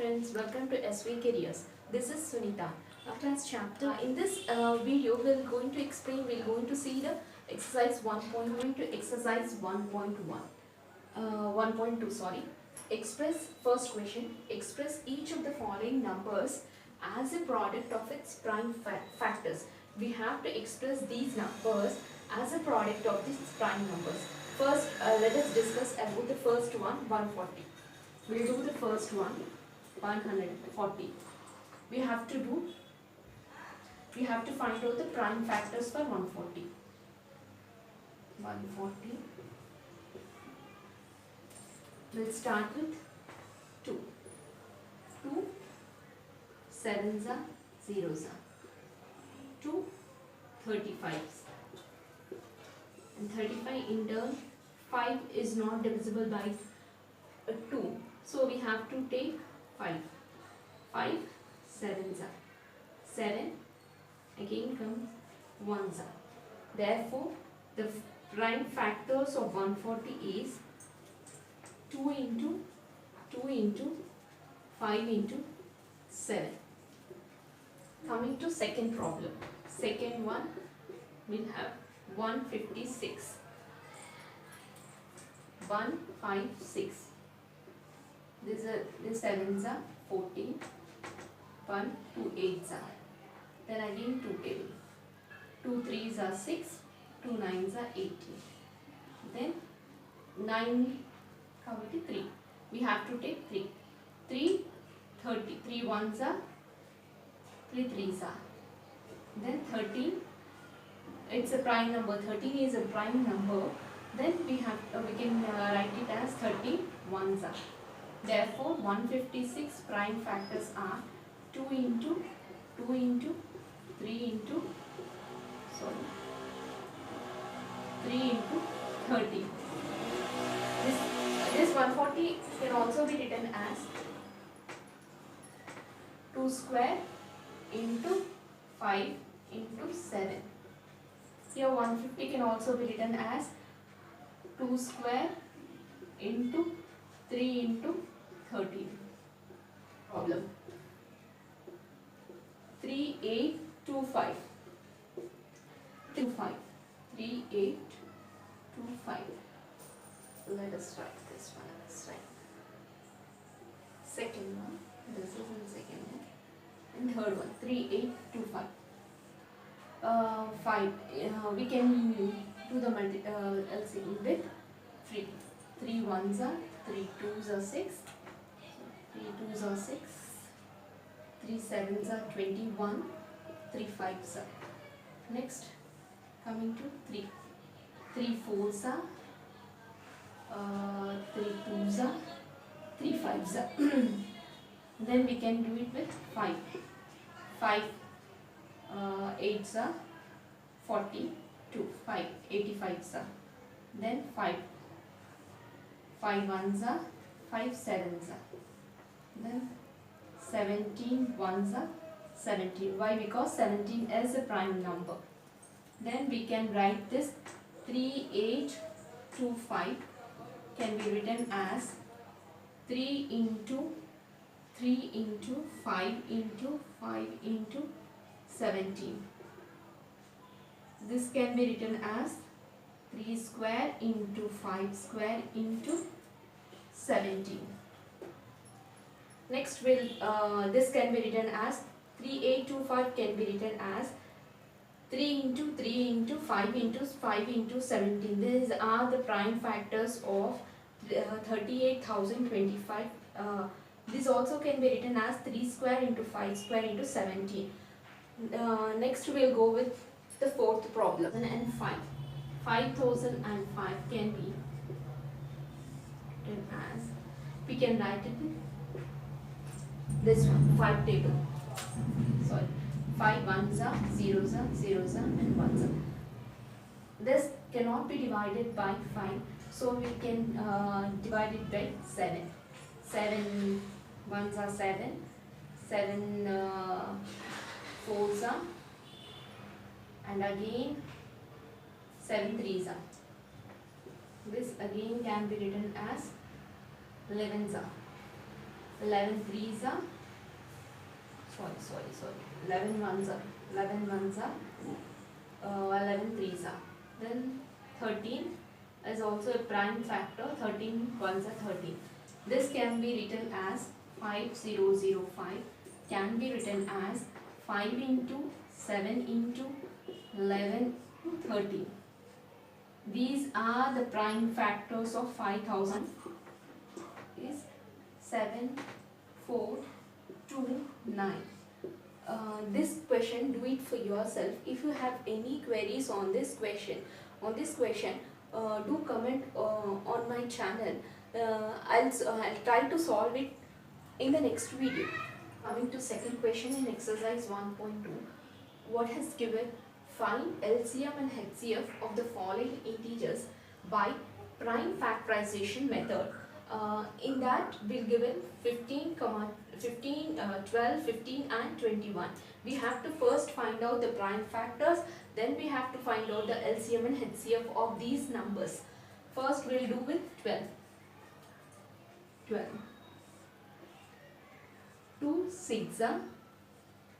friends, welcome to SV Careers. This is Sunita. Class chapter. In this video, we're going to see the exercise 1.1. 1.2, sorry. First question, express each of the following numbers as a product of its prime factors. We have to express these numbers as a product of these prime numbers. First, let us discuss about the first one, 140. We'll do the first one, 140. We have to find out the prime factors for 140. 140. We'll start with 2. 2 sevens are zeros are. 2 35s. And 35 in turn, 5 is not divisible by 2. So we have to take 5. 5 sevens are. 7 again comes 1s are. Therefore, the prime factors of 140 is 2 into 5 into 7. Coming to second problem. Second one, we'll have 156. 156. This sevens are 14. 1, 2 8s are. Then again 2 table. 2 3s are 6. 2 9s are 18. Then 9 come to 3. We have to take 3. 3 30. 3 1s are. 3 3s are. Then 13. It's a prime number. 13 is a prime number. Then we can write it as 30 1s are. Therefore, 156 prime factors are 2 into 3 into 30. This 140 can also be written as 2 square into 5 into 7. Here 150 can also be written as 2 square into 3 into 13. Problem. 3825. 25. 3825. Let us write this one. Let's write. Second one. This is in second one. And third one. 3825. 5. We can do the LCM with 3. 3 1s are. 3 2s are 6. 3 2s are 6. 3 7s are 21. 3 5s are. Next, coming to 3. 3 4s are. 3 2s are. 3 5s are. Then we can do it with 5. 5 8s are 42. 5 85s are. Then 5 1s are. 5 7s are. Then 17 1s are. 17. Why? Because 17 is a prime number. Then we can write this 3825 can be written as 3 into 5 into 5 into 17. This can be written as 3 square into 5 square into 17. Next, this can be written as 3825 can be written as 3 into 5 into 5 into 17. These are the prime factors of 38,025. This also can be written as 3 square into 5 square into 17. Next, we'll go with the fourth problem. And 5005 can be written as, we can write it with this one, 5 table. Sorry, 5 1s are, 0s are, 0s are, and 1s are. This cannot be divided by 5, so we can divide it by 7. 7 1s are 7, 7 4s are, and again 7 3s are. This again can be written as 11s are. 11 threes are, sorry, 11 ones are, 11 threes are. Then 13 is also a prime factor, 13 ones are 13. This can be written as 5005, can be written as 5 into 7 into 11, 13. These are the prime factors of 5000 is 7, 4, 2, 9. This question, do it for yourself. If you have any queries on this question, do comment on my channel. I'll try to solve it in the next video. Coming to second question in exercise 1.2, what has given? Find LCM and HCF of the following integers by prime factorization method. In that we'll given 15, 12, 15 and 21. We have to first find out the prime factors, then we have to find out the LCM and HCF of these numbers. First we'll do with 12. 2 6 are,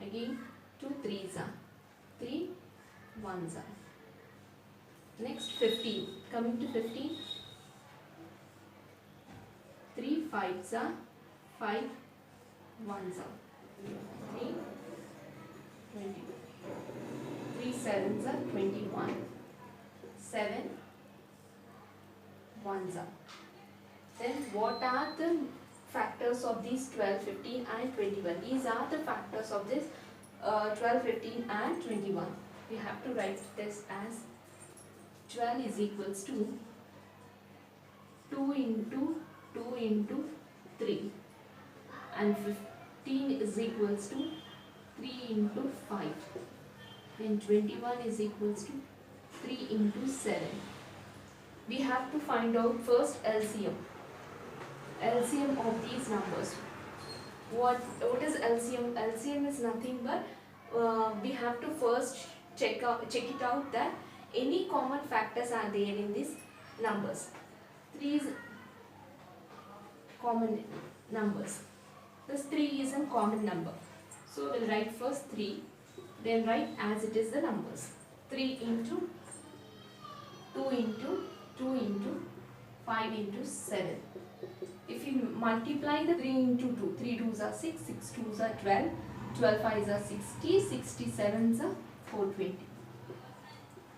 again 2 3s are, 3 1s are. Next 15, coming to 15, 3 5s are, 5 1s are, 3 20, 3 7s are, 21, 7 1s are. Then what are the factors of these 12, 15 and 21? These are the factors of this 12, 15 and 21. We have to write this as 12 is equals to 2 into 3 and 15 is equals to 3 into 5 and 21 is equals to 3 into 7. We have to find out first LCM of these numbers. What is LCM? LCM is nothing but we have to first check it out that any common factors are there in these numbers. 3 is common numbers. This 3 is a common number. So we'll write first 3, then write as it is the numbers. 3 into 2 into 2 into 5 into 7. If you multiply the 3 into 2, 3 2s are 6, 6 2s are 12, 12 5s are 60, 67s are 420.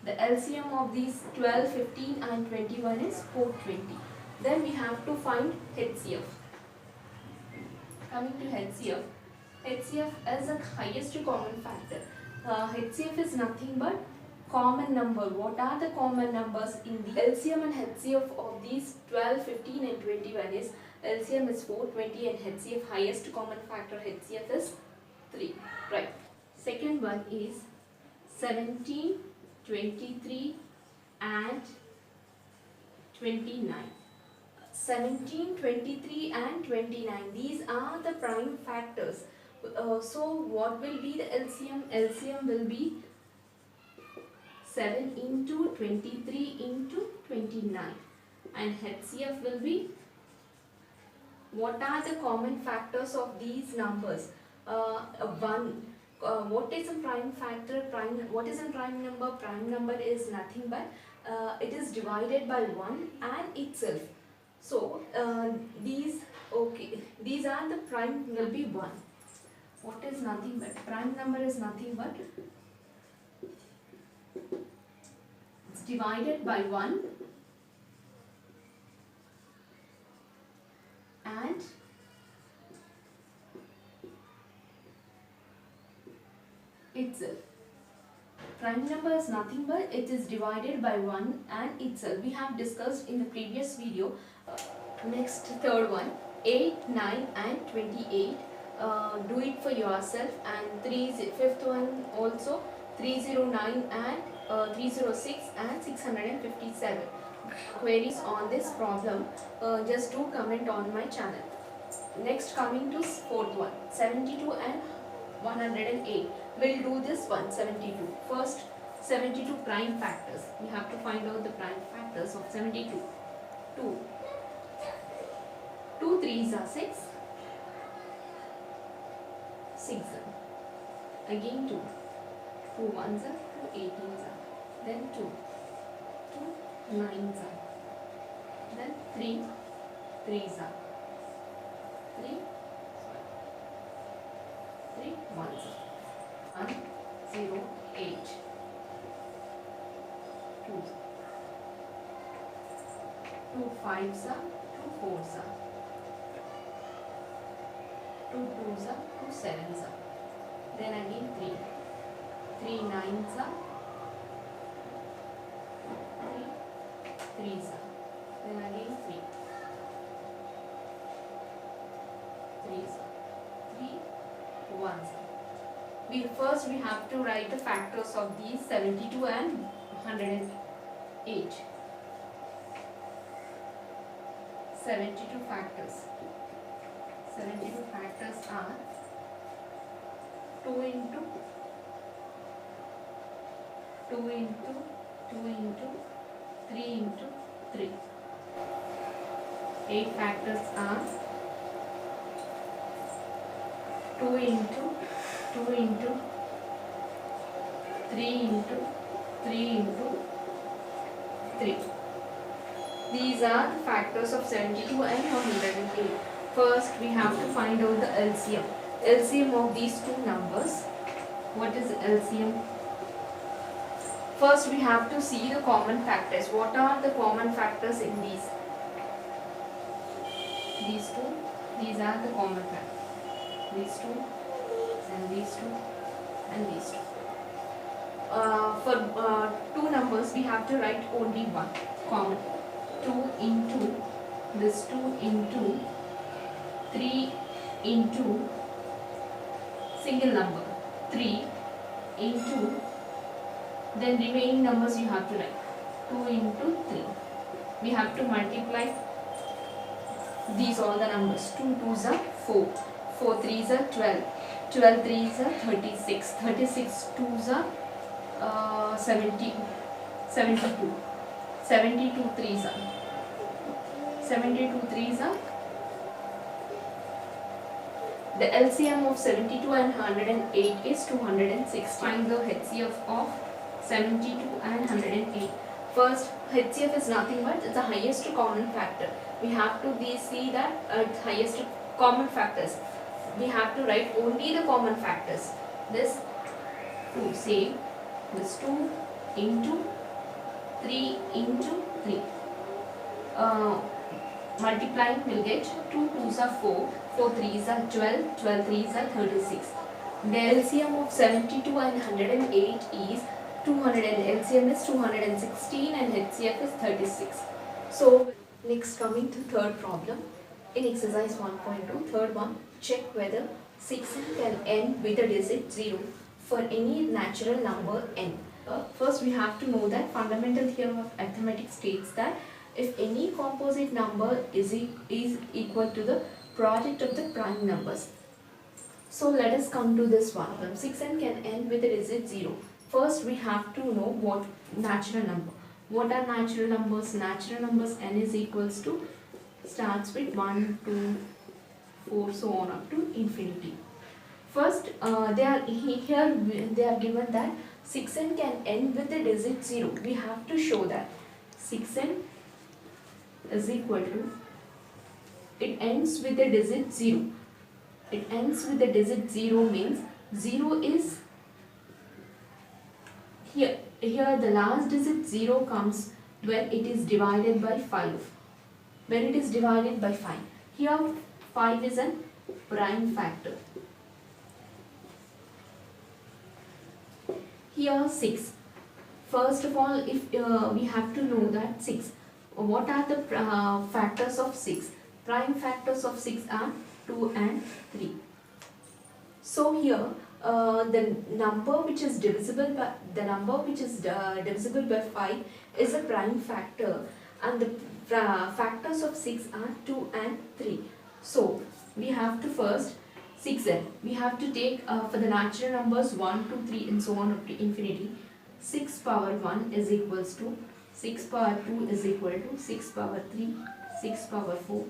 The LCM of these 12, 15 and 21 is 420. Then we have to find HCF. Coming to HCF, HCF is the highest common factor. HCF is nothing but common number. What are the common numbers in the LCM and HCF of these 12, 15 and 21 is LCM is 420 and HCF highest common factor HCF is 3. Right. Second one is 17, 23 and 29. 17, 23 and 29. These are the prime factors. So what will be the LCM? LCM will be 7 into 23 into 29 and HCF will be, what are the common factors of these numbers? 1. What is a prime factor? What is a prime number? Prime number is nothing but it is divided by 1 and itself. So these are the prime will be 1. What is nothing but? Prime number is nothing but it's divided by 1 and itself. Prime number is nothing but it is divided by 1 and itself. We have discussed in the previous video. Next, third one, 8, 9 and 28. Do it for yourself. And fifth one also, 309 and 306 and 657. Queries on this problem, just do comment on my channel. Next, coming to fourth one, 72 and 108. We'll do this one, 72. First, 72 prime factors. We have to find out the prime factors of 72. 2 3s are 6, 6 again 2, 2 ones are 2 18s are, then 2, 2 9s are, then 3 3s are, 3 3 ones are, 1 0 8 2 2 5s are, 2 4s are, 2 2s are, 2 7s are, then again 3 3 9s are, 3 3s are, then again 3 3s are, 3 1s are. We have to write the factors of these 72 and 108. 72 factors. 72 factors are 2 into 2 into 2 into 3 into 3. 8 factors are 2 into 2 into 3 into 3 into 3. These are the factors of 72 and 108. First, we have to find out the LCM. LCM of these two numbers. What is LCM? First, we have to see the common factors. What are the common factors in these? These two. These are the common factors. These two, and these two, and these two. For two numbers, we have to write only one common. 2 into this 2 into 3 into single number 3 into, then remaining numbers you have to write 2 into 3. We have to multiply these all the numbers. 2 2s are 4, 4 3s are 12, 12 3s are 36, 36 2s are 72, 72 3s are 72 3s are. The LCM of 72 and 108 is 206. Find the HCF of 72 and 108. First, HCF is nothing but the highest common factor. We have to see that highest common factors. We have to write only the common factors. This 2, say this 2 into 3 into 3. Multiplying will get 2 2s are 4, 4 3s are 12, 12 3s are 36. The LCM of 72 and 108 is 200, LCM is 216 and HCF is 36. So next, coming to third problem in exercise 1.2, third one, check whether 6n can end with a digit 0 for any natural number n. First, we have to know that fundamental theorem of arithmetic states that if any composite number is equal to the product of the prime numbers. So let us come to this one. 6n can end with a digit 0. First, we have to know what natural number. What are natural numbers? Natural numbers n is equals to, starts with 1, 2, 4, so on up to infinity. First, they are given that 6n can end with the digit 0. We have to show that 6n is equal to, it ends with the digit 0. It ends with the digit 0 means 0 is here. Here the last digit 0 comes when it is divided by 5. When it is divided by 5. Here 5 is a prime factor. Here 6. First of all, if we have to know that 6. What are the factors of 6? Prime factors of 6 are 2 and 3. So here the number which is divisible by 5 is a prime factor, and the factors of 6 are 2 and 3. So we have to first 6n. We have to take for the natural numbers 1, 2, 3 and so on up to infinity. 6 power 1 is equals to 6 power 2 is equal to 6 power 3, 6 power 4,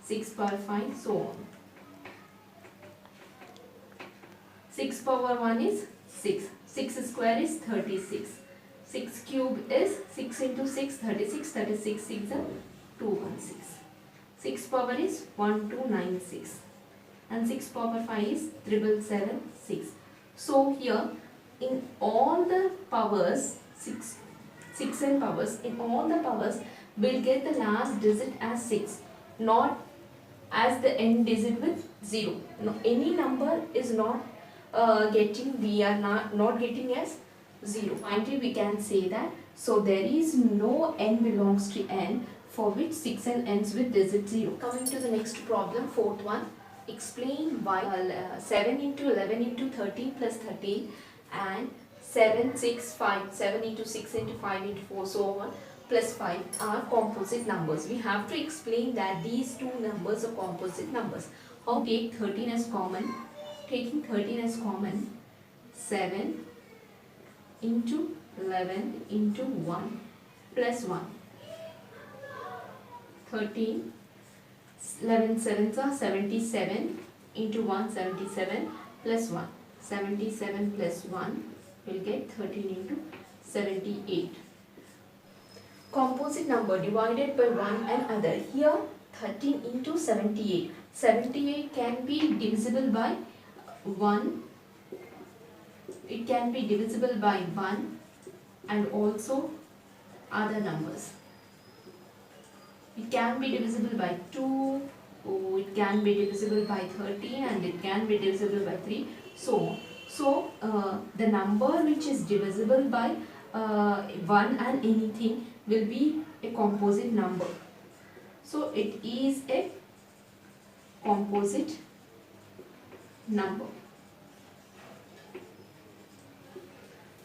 6 power 5, so on. 6 power 1 is 6. 6 square is 36. 6 cube is 6 into 6, 36. 36 6 are 216. 6 power is 1296. And 6 power 5 is 777, 6. So here in all the powers, 6 and powers, in all the powers we'll get the last digit as 6, not as the end digit with 0. No, any number is not we are not getting as 0. Finally we can say that, so there is no n belongs to n for which 6n ends with digit 0. Coming to the next problem, fourth one. Explain why 7 into 11 into 13 plus 13 and 7, 6, 5, 7 into 6 into 5 into 4, so on, plus 5 are composite numbers. We have to explain that these two numbers are composite numbers. How? Take 13 as common. Taking 13 as common, 7 into 11 into 1 plus 1. 13, 11 sevens are 77 into 1, 77 plus 1. 77 plus 1 will get 13 into 78. Composite number divided by one and other. Here 13 into 78. 78 can be divisible by 1. It can be divisible by 1 and also other numbers. It can be divisible by 2, it can be divisible by 13, and it can be divisible by 3. So the number which is divisible by 1 and anything will be a composite number. So it is a composite number.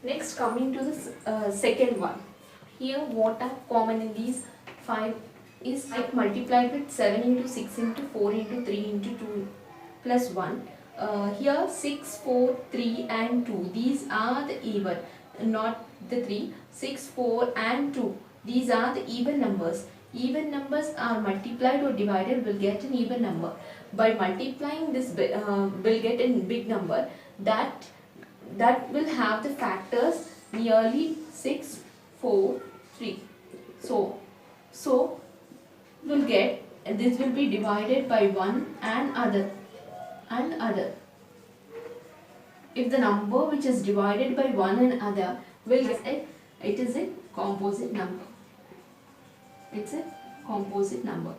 Next, coming to the second one. Here what are common in these 5 is like multiplied with 7 into 6 into 4 into 3 into 2 plus 1. Here 6, 4, 3 and 2. These are the even, not the 3. 6, 4 and 2. These are the even numbers. Even numbers are multiplied or divided will get an even number. By multiplying this will get a big number that will have the factors nearly 6, 4, 3. So we'll get, this will be divided by 1 and other. If the number which is divided by 1 and other will get it is a composite number. It's a composite number.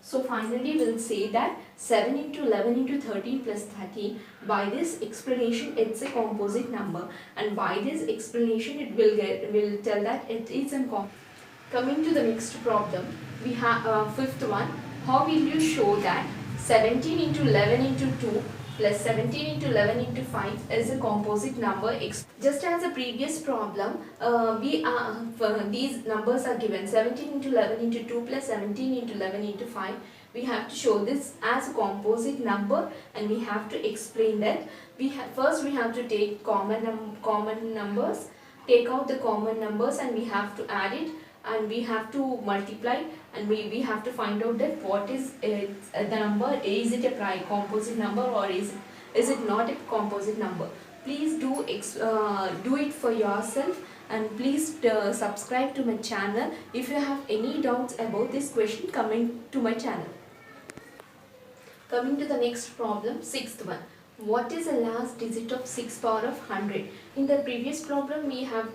So finally we'll say that 7 into 11 into 13 plus 13, by this explanation it's a composite number, and by this explanation it will tell that it is a composite. Coming to the next problem, we have fifth one. How will you show that 17 into 11 into 2 plus 17 into 11 into 5 is a composite number? Just as the previous problem, these numbers are given 17 into 11 into 2 plus 17 into 11 into 5. We have to show this as a composite number, and we have to explain that. First we have to take common numbers, take out the common numbers, and we have to add it, and we have to multiply, and we have to find out that what is the number. Is it a composite number or is it not a composite number? Please do it for yourself, and please subscribe to my channel. If you have any doubts about this question, comment to my channel. Coming to the next problem, sixth one. What is the last digit of 6 power of 100? In the previous problem we have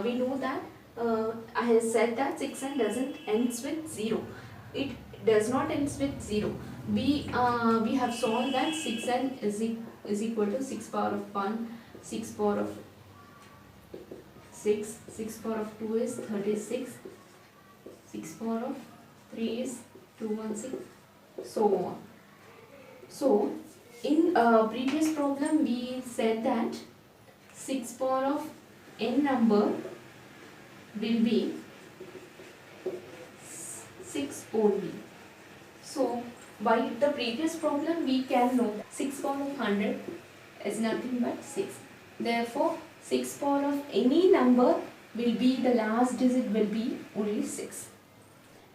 we know that I have said that 6n doesn't ends with 0. It does not ends with 0. We have solved that 6n is equal to 6 power of 1, 6 power of 6, 6 power of 2 is 36, 6 power of 3 is 216, so on. So in previous problem we said that 6 power of n number will be 6 only. So by the previous problem we can know 6 power of 100 is nothing but 6. Therefore 6 power of any number will be, the last digit will be only 6.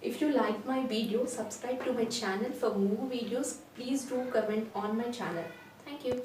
If you like my video, subscribe to my channel for more videos. Please do comment on my channel. Thank you.